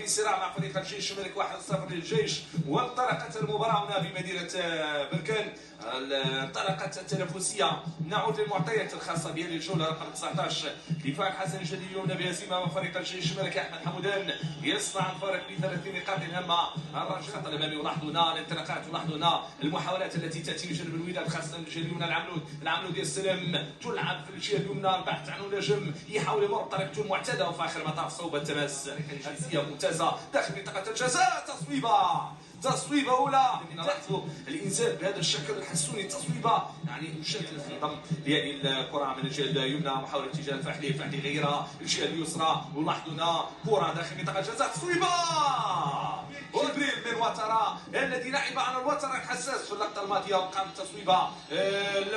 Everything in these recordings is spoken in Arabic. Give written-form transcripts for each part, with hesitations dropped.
في صراع مع فريق الجيش الملك 1-0 للجيش. وانطلقت المباراة هنا بمدينة بركان، انطلقت التنافسية. نعود للمعطيات الخاصة بهذه الجولة رقم 19. دفاع الحسن الجديد يمنى بهزيمة من فريق الجيش الملكي. أحمد حمودان يصنع الفارق ب3 نقاط هامة. الرجل خط الأمامي، ولاحظوا هنا الانطلاقات، ولاحظوا هنا المحاولات التي تأتي من جانب الوداد خاصة من الجهة اليمنى. العملود يستلم، تلعب في الجهة اليمنى، البحث عن نجم يحاول يمر بطريقته المعتادة، وفي آخر المطاف صوب التماس. جنسية ممتازة داخل منطقة الجزاء. تصويبة أولى. لاحظوا الإنزال بهذا الشكل الحسوني، التصويبة يعني مشات الخطم لهذه الكرة من الجهة اليمنى. محاولة اتجاه الفحلي غيرها الجهة اليسرى، ولاحظوا هنا كرة داخل منطقة الجزاء. تصويبة جبريل من وترة الذي لعب على الوتر الحساس في اللقطة الماضية وقام بالتصويبة.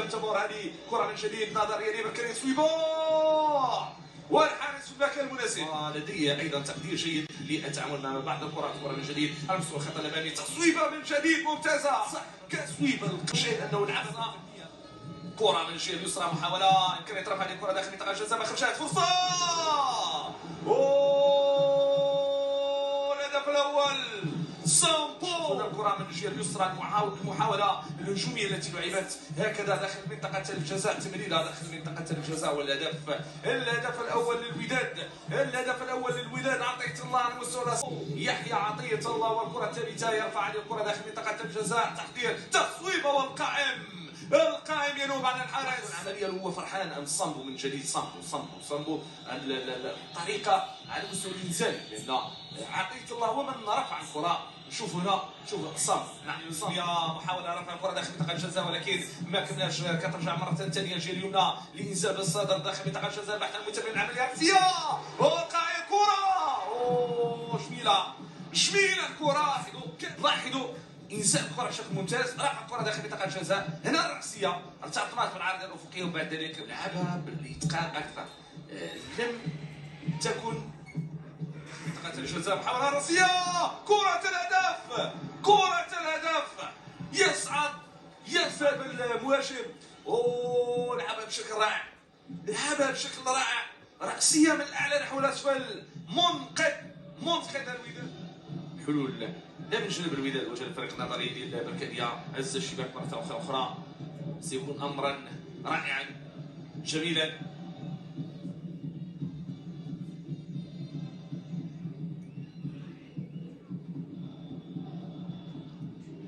لم تمر هذه كرة من جديد. نظرية لبركاني، تصويبة والحارس في المكان المناسب. لدي ايضا تقدير جيد للتعامل مع بعض الكرات. كره من جديد على مستوى الخط الامامي، تصويبه من جديد ممتازه. صح كتصويبه الشيء انه لعبها كره من الجهه اليسرى. محاوله يمكن يطرح هذه الكره داخل منطقه الجزاء، ما خرجت فرصه. الهدف الاول سامبو. الكره من الجهه اليسرى، المحاوله الهجوميه التي لعبت هكذا داخل منطقه الجزاء، تمريره داخل منطقه الجزاء. والهدف الاول للوداد. الهدف الاول للوداد. عطيه الله على مستوى يحيى عطيه الله، والكره الثابته يرفع هذه الكره داخل منطقه الجزاء. تحضير تصويبه، والقائم ينوب على الحارس. العمليه هو فرحان ان صمبو من جديد. صمبو الطريقه على مستوى الانساني، لان عطيه الله هو من رفع الكره. شوف هنا، شوف صمبو. نعم محاوله رفع الكره داخل منطقه الجزاء، ولكن ما كملناش. كترجع مره ثانيه الجهه اليمنى لانزال الصدر داخل منطقه الجزاء. البحث المتابع العمليه العكسيه، وقع الكره. جميله الكره. لاحظوا انسان الكره بشكل ممتاز. رفع الكره داخل منطقه الجزاء. هنا الراسيه ارتطمت بالعارضه الافقيه، وبعد ذلك لعبها بالاتقان اكثر. لم تكن منطقه الجزاء. محاوله راسيه، كره الهدف. يصعد يذهب المهاجم. لعبها بشكل رائع. راسيه من الاعلى نحو الاسفل. منقذ الوداد. حلول لا من جانب الوداد وجه الفريق النظري ديال بركانية. عز الشباك مرة أخرى سيكون أمرا رائعا جميلا.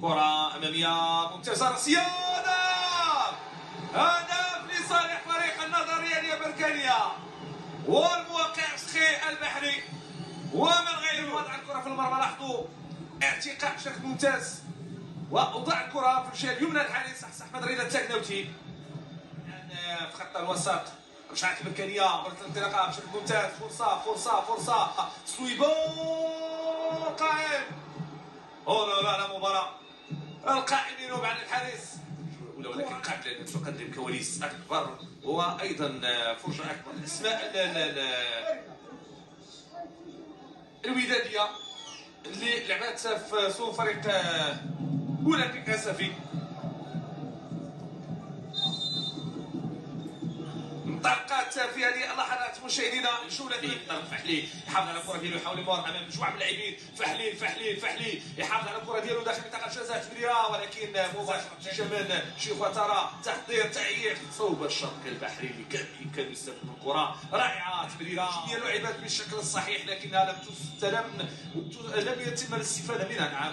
كرة أمامية ممتازة، راسية. هدف لصالح فريق النظرية ديال بركانية، والموقع سخي البحري ومن غير وضع الكرة في المرمى. لاحظوا اعتقاء بشكل ممتاز، ووضع الكرة في الجهة اليمنى الحارس أحمد رضا التكناوتي. في خط الوسط رجعت البركانية مرة الانطلاقة بشكل ممتاز. فرصة تصويبة قائم. لا مباراة. القائم ينوب عن الحارس، ولكن قبل أن تقدم كواليس أكبر وأيضا فرصة أكبر. الأسماء الودادية اللي لعبت في سوق فريق اولمبيك اسفي. انطلقت في هذه اللحظات مشاهدينا الجوله فحلي يحافظ على الكره ديالو، يحاول يمر امام مجموعه من اللاعبين. فحلي يحافظ على الكره ديالو داخل منطقه الجزاء، تمريره ولكن مباشره من شيخ وترى. تحضير تعيير صوب الشرق البحري اللي كان بامكانه يستفيد من الكره. رائعه تمريره لعبت بالشكل الصحيح، لكنها لم تستلم، لم يتم الاستفاده منها. نعم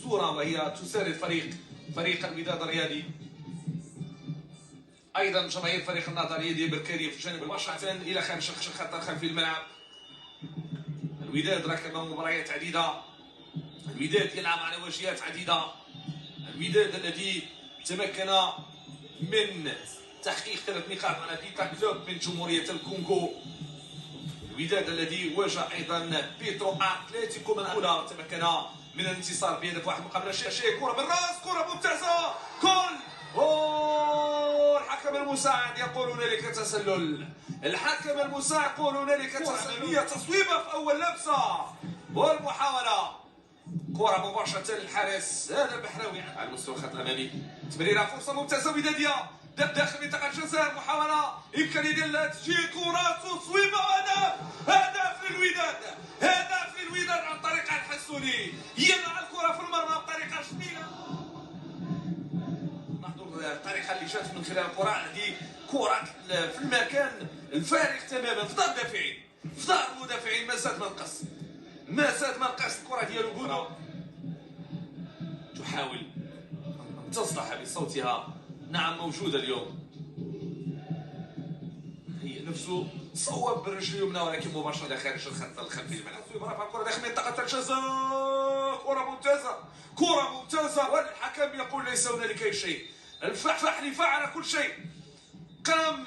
صوره وهي تساري فريق الوداد الرياضي. ايضا جماهير فريق النظريه ديال بركانية في الجانب مباشره الى خارج خط خلفي الملعب. الوداد ركب مباريات عديده، الوداد يلعب على واجهات عديده. الوداد الذي تمكن من تحقيق 3 نقاط على فيتا كلوب من جمهوريه الكونغو. الوداد الذي واجه ايضا بيترو اتلتيكو من اولى، تمكن من الانتصار بهدف واحد مقابل شيء. كره بالراس، كره ممتازه، جول. الحكم المساعد يقول هنالك تسلل. الحكم المساعد يقول هنالك تسلل. تصويبه في اول لمسه، والمحاوله كره مباشره للحارس هذا البحراوي على مستوى الخط الامامي. تمريره فرصه ممتازه وداديه داخل منطقه الجزاء. محاوله امكانيه ديال تجي كره تصويبه. هدف للوداد عن طريق البني يضع الكره في المرمى بطريقه جميله. نحضر الطريقه اللي جات من خلال الكره، هذه كره في المكان الفارغ تماما في دار الدافعين، في دار المدافعين. ما زاد ما نقص الكره ديالو بونو تحاول ان تصدح بصوتها. نعم موجوده اليوم. هي نفسه صوب بالرجل اليمنى ولكن مباشره الى خارج الخط الخلفي الملعب. برافو الكره داخل منطقه الجزاء. كره ممتازه والحكم يقول ليس هنالك اي شيء. الفحفحلي فعل كل شيء. قام